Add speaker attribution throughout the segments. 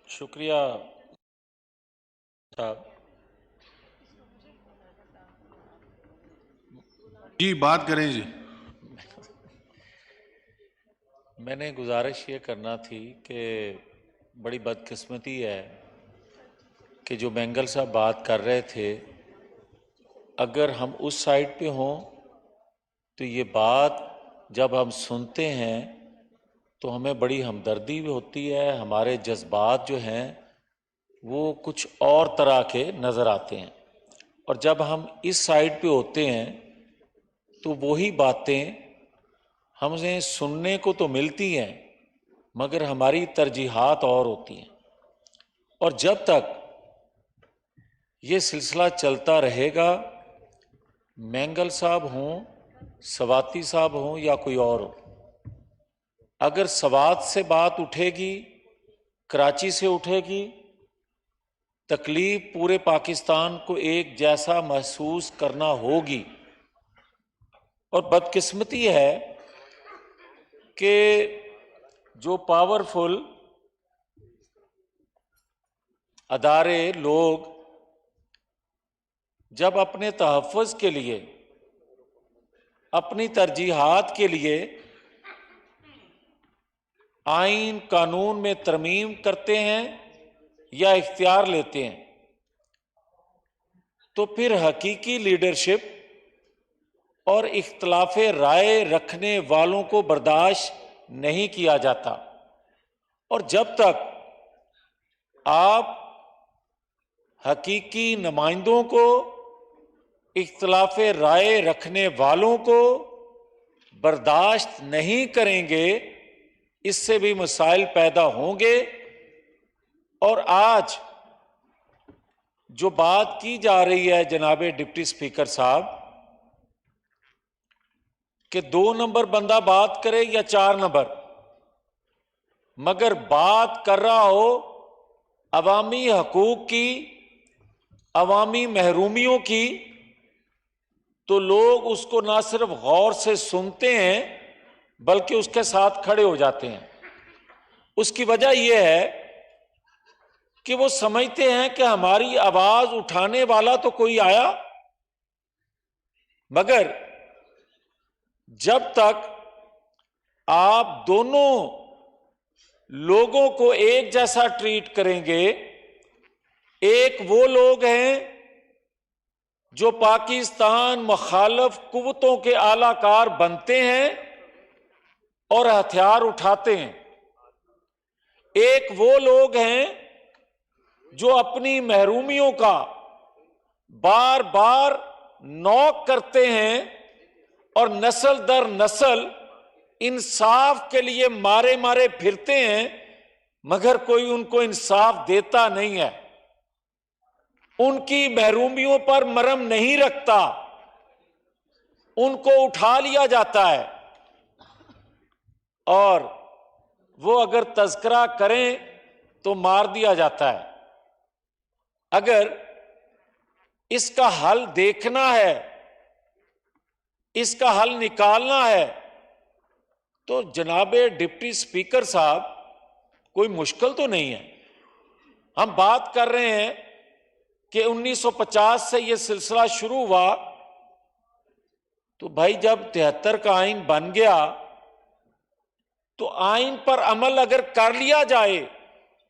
Speaker 1: شکریہ صاحب.
Speaker 2: جی بات کریں جی.
Speaker 1: میں نے گزارش یہ کرنا تھی کہ بڑی بدقسمتی ہے کہ جو مینگل صاحب بات کر رہے تھے، اگر ہم اس سائڈ پہ ہوں تو یہ بات جب ہم سنتے ہیں تو ہمیں بڑی ہمدردی بھی ہوتی ہے، ہمارے جذبات جو ہیں وہ کچھ اور طرح کے نظر آتے ہیں، اور جب ہم اس سائڈ پہ ہوتے ہیں تو وہی باتیں ہمیں سننے کو تو ملتی ہیں مگر ہماری ترجیحات اور ہوتی ہیں. اور جب تک یہ سلسلہ چلتا رہے گا، مینگل صاحب ہوں، سواتی صاحب ہوں یا کوئی اور ہو، اگر سوات سے بات اٹھے گی، کراچی سے اٹھے گی، تکلیف پورے پاکستان کو ایک جیسا محسوس کرنا ہوگی. اور بدقسمتی ہے کہ جو پاورفل ادارے لوگ جب اپنے تحفظ کے لیے، اپنی ترجیحات کے لیے آئین قانون میں ترمیم کرتے ہیں یا اختیار لیتے ہیں، تو پھر حقیقی لیڈرشپ اور اختلاف رائے رکھنے والوں کو برداشت نہیں کیا جاتا. اور جب تک آپ حقیقی نمائندوں کو، اختلاف رائے رکھنے والوں کو برداشت نہیں کریں گے، اس سے بھی مسائل پیدا ہوں گے. اور آج جو بات کی جا رہی ہے جناب ڈپٹی اسپیکر صاحب، کہ 2 نمبر بندہ بات کرے یا 4 نمبر، مگر بات کر رہا ہو عوامی حقوق کی، عوامی محرومیوں کی، تو لوگ اس کو نہ صرف غور سے سنتے ہیں بلکہ اس کے ساتھ کھڑے ہو جاتے ہیں. اس کی وجہ یہ ہے کہ وہ سمجھتے ہیں کہ ہماری آواز اٹھانے والا تو کوئی آیا، مگر جب تک آپ دونوں لوگوں کو ایک جیسا ٹریٹ کریں گے، ایک وہ لوگ ہیں جو پاکستان مخالف قوتوں کے اعلی کار بنتے ہیں اور ہتھیار اٹھاتے ہیں، ایک وہ لوگ ہیں جو اپنی محرومیوں کا بار بار نوک کرتے ہیں اور نسل در نسل انصاف کے لیے مارے مارے پھرتے ہیں، مگر کوئی ان کو انصاف دیتا نہیں ہے، ان کی محرومیوں پر مرہم نہیں رکھتا، ان کو اٹھا لیا جاتا ہے، اور وہ اگر تذکرہ کریں تو مار دیا جاتا ہے. اگر اس کا حل دیکھنا ہے، اس کا حل نکالنا ہے، تو جناب ڈپٹی اسپیکر صاحب کوئی مشکل تو نہیں ہے. ہم بات کر رہے ہیں کہ 1950 سے یہ سلسلہ شروع ہوا، تو بھائی جب 73 کا آئین بن گیا تو آئین پر عمل اگر کر لیا جائے،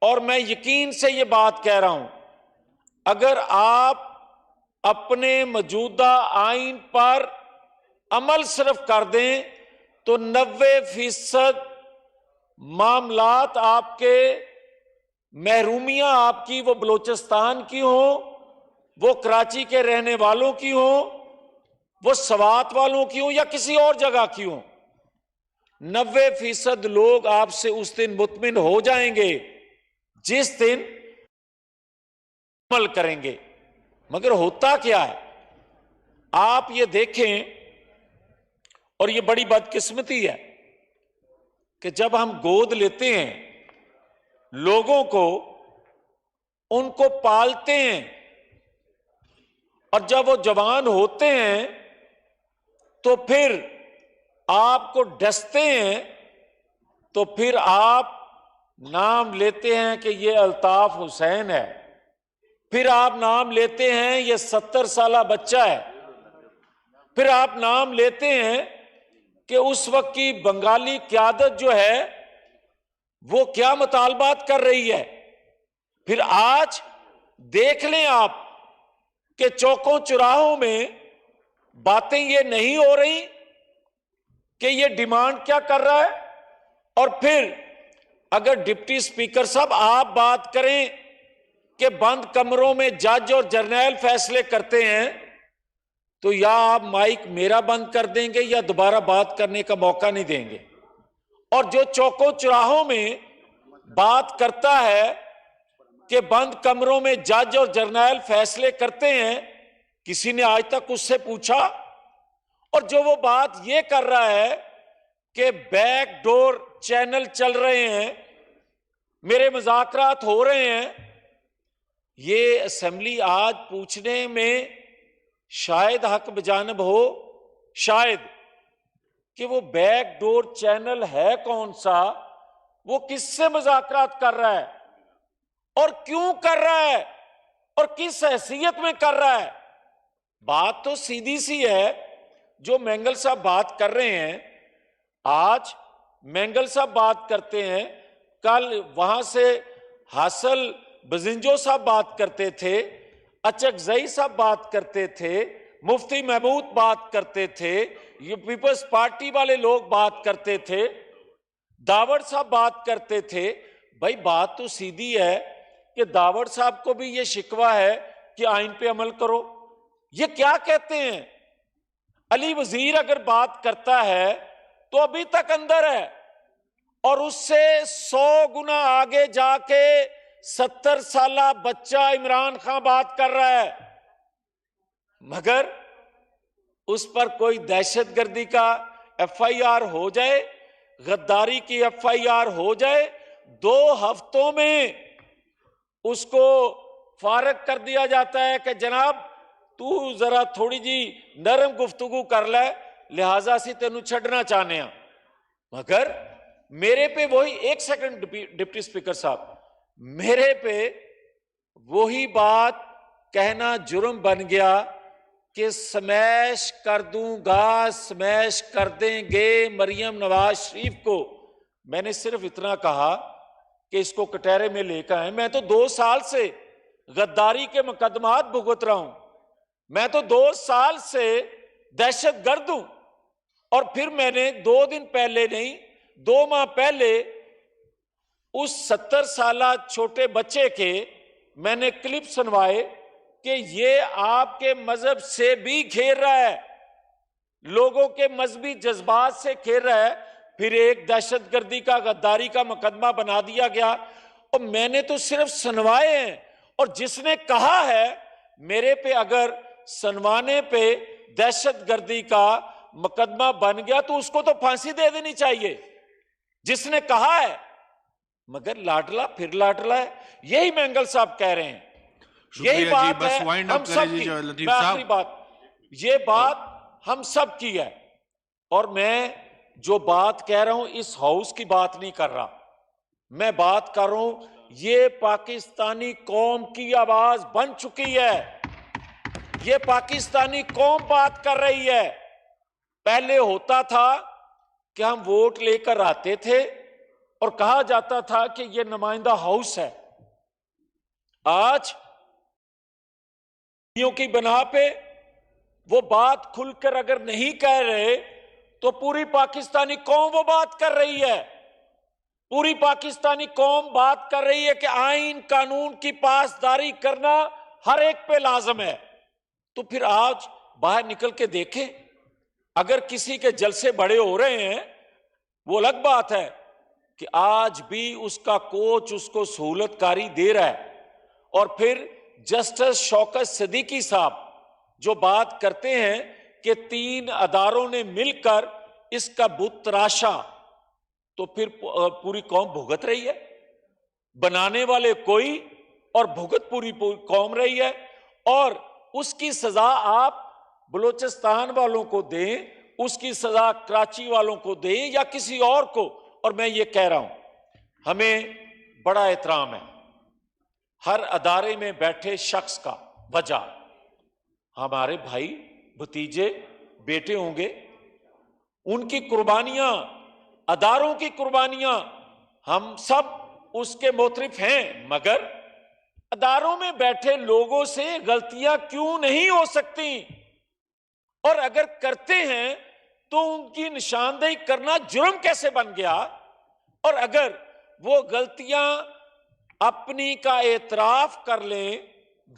Speaker 1: اور میں یقین سے یہ بات کہہ رہا ہوں، اگر آپ اپنے موجودہ آئین پر عمل صرف کر دیں تو 90% معاملات آپ کے، محرومیاں آپ کی، وہ بلوچستان کی ہوں، وہ کراچی کے رہنے والوں کی ہوں، وہ سوات والوں کی ہوں یا کسی اور جگہ کی ہوں، 90% لوگ آپ سے اس دن مطمئن ہو جائیں گے جس دن عمل کریں گے. مگر ہوتا کیا ہے، آپ یہ دیکھیں، اور یہ بڑی بدقسمتی ہے کہ جب ہم گود لیتے ہیں لوگوں کو، ان کو پالتے ہیں، اور جب وہ جوان ہوتے ہیں تو پھر آپ کو ڈستے ہیں، تو پھر آپ نام لیتے ہیں کہ یہ الطاف حسین ہے، پھر آپ نام لیتے ہیں یہ 70 سالہ بچہ ہے، پھر آپ نام لیتے ہیں کہ اس وقت کی بنگالی قیادت جو ہے وہ کیا مطالبات کر رہی ہے، پھر آج دیکھ لیں آپ کہ چوکوں چراہوں میں باتیں یہ نہیں ہو رہی کہ یہ ڈیمانڈ کیا کر رہا ہے۔ اور پھر اگر ڈپٹی اسپیکر صاحب آپ بات کریں کہ بند کمروں میں جج اور جرنیل فیصلے کرتے ہیں، تو یا آپ مائک میرا بند کر دیں گے یا دوبارہ بات کرنے کا موقع نہیں دیں گے۔ اور جو چوکوں چراہوں میں بات کرتا ہے کہ بند کمروں میں جج اور جرنیل فیصلے کرتے ہیں، کسی نے آج تک اس سے پوچھا؟ اور جو وہ بات یہ کر رہا ہے کہ بیک ڈور چینل چل رہے ہیں، میرے مذاکرات ہو رہے ہیں، یہ اسمبلی آج پوچھنے میں شاید حق بجانب ہو، شاید کہ وہ بیک ڈور چینل ہے کون سا، وہ کس سے مذاکرات کر رہا ہے اور کیوں کر رہا ہے اور کس حیثیت میں کر رہا ہے۔ بات تو سیدھی سی ہے جو مینگل صاحب بات کر رہے ہیں، آج مینگل صاحب بات کرتے ہیں، کل وہاں سے حاصل بزنجو صاحب بات کرتے تھے، اچک زئی صاحب بات کرتے تھے، مفتی محمود بات کرتے تھے، یہ پیپلز پارٹی والے لوگ بات کرتے تھے، داوڑ صاحب بات کرتے تھے۔ بھائی بات تو سیدھی ہے کہ داوڑ صاحب کو بھی یہ شکوہ ہے کہ آئین پہ عمل کرو، یہ کیا کہتے ہیں؟ علی وزیر اگر بات کرتا ہے تو ابھی تک اندر ہے، اور اس سے 100 گنا آگے جا کے 70 سالہ بچہ عمران خان بات کر رہا ہے، مگر اس پر کوئی دہشت گردی کا ایف آئی آر ہو جائے، غداری کی ایف آئی آر ہو جائے، 2 ہفتوں میں اس کو فارغ کر دیا جاتا ہے کہ جناب تو ذرا تھوڑی جی نرم گفتگو کر لے، لہذا سی تینوں چھڑنا چاہنے ہیں۔ مگر میرے پہ وہی، ایک سیکنڈ ڈپٹی اسپیکر صاحب، میرے پہ وہی بات کہنا جرم بن گیا کہ سمیش کر دوں گا، سمیش کر دیں گے مریم نواز شریف کو۔ میں نے صرف اتنا کہا کہ اس کو کٹہرے میں لے کر آئیں۔ میں تو 2 سال سے غداری کے مقدمات بھگت رہا ہوں، میں تو 2 سال سے دہشت گرد ہوں، اور پھر میں نے 2 دن پہلے نہیں 2 ماہ پہلے اس 70 سالہ چھوٹے بچے کے میں نے کلپ سنوائے کہ یہ آپ کے مذہب سے بھی کھیر رہا ہے، لوگوں کے مذہبی جذبات سے کھیر رہا ہے، پھر ایک دہشت گردی کا غداری کا مقدمہ بنا دیا گیا۔ اور میں نے تو صرف سنوائے ہیں، اور جس نے کہا ہے میرے پہ اگر سنوانے پہ دہشت گردی کا مقدمہ بن گیا تو اس کو تو پھانسی دے دینی چاہیے جس نے کہا ہے، مگر لاڈلا پھر لاڈلا ہے۔ یہی مینگل صاحب کہہ رہے ہیں، یہی
Speaker 2: شکریہ جی،
Speaker 1: بات
Speaker 2: بس
Speaker 1: ہے
Speaker 2: وائنڈ
Speaker 1: ہم
Speaker 2: اپ کریں
Speaker 1: سب
Speaker 2: جی
Speaker 1: کی۔
Speaker 2: لطیف
Speaker 1: میں
Speaker 2: صاحب۔
Speaker 1: آخری بات، یہ بات ہم سب کی ہے، اور میں جو بات کہہ رہا ہوں اس ہاؤس کی بات نہیں کر رہا، میں بات کر رہا ہوں یہ پاکستانی قوم کی آواز بن چکی ہے، یہ پاکستانی قوم بات کر رہی ہے۔ پہلے ہوتا تھا کہ ہم ووٹ لے کر آتے تھے اور کہا جاتا تھا کہ یہ نمائندہ ہاؤس ہے، آج کی بنا پہ وہ بات کھل کر اگر نہیں کہہ رہے تو پوری پاکستانی قوم وہ بات کر رہی ہے، پوری پاکستانی قوم بات کر رہی ہے کہ آئین قانون کی پاسداری کرنا ہر ایک پہ لازم ہے۔ تو پھر آج باہر نکل کے دیکھیں، اگر کسی کے جلسے بڑے ہو رہے ہیں وہ الگ بات ہے کہ آج بھی اس کا کوچ اس کو سہولت کاری دے رہا ہے۔ اور پھر جسٹس شوکت صدیقی صاحب جو بات کرتے ہیں کہ 3 اداروں نے مل کر اس کا بت تراشا، تو پھر پوری قوم بھگت رہی ہے، بنانے والے کوئی اور بھگت پوری قوم رہی ہے، اور اس کی سزا آپ بلوچستان والوں کو دیں، اس کی سزا کراچی والوں کو دیں یا کسی اور کو۔ اور میں یہ کہہ رہا ہوں ہمیں بڑا احترام ہے ہر ادارے میں بیٹھے شخص کا، وجہ ہمارے بھائی بھتیجے بیٹے ہوں گے، ان کی قربانیاں، اداروں کی قربانیاں، ہم سب اس کے معترف ہیں، مگر اداروں میں بیٹھے لوگوں سے غلطیاں کیوں نہیں ہو سکتی؟ اور اگر کرتے ہیں تو ان کی نشاندہی کرنا جرم کیسے بن گیا؟ اور اگر وہ غلطیاں اپنی کا اعتراف کر لیں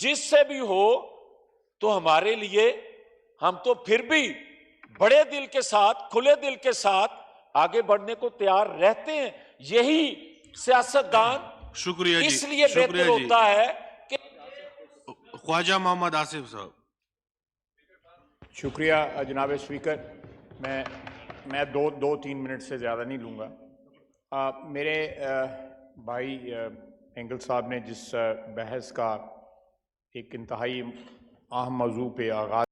Speaker 1: جس سے بھی ہو، تو ہمارے لیے، ہم تو پھر بھی بڑے دل کے ساتھ، کھلے دل کے ساتھ آگے بڑھنے کو تیار رہتے ہیں۔ یہی سیاستدان
Speaker 2: شکریہ جی،
Speaker 1: اس لیے بہتر
Speaker 2: شکریہ جی۔
Speaker 1: ہوتا ہے کہ
Speaker 2: خواجہ محمد آصف صاحب۔
Speaker 3: شکریہ جناب اسپیکر، میں دو تین منٹ سے زیادہ نہیں لوں گا۔ میرے بھائی اینگل صاحب نے جس بحث کا ایک انتہائی اہم موضوع پہ آغاز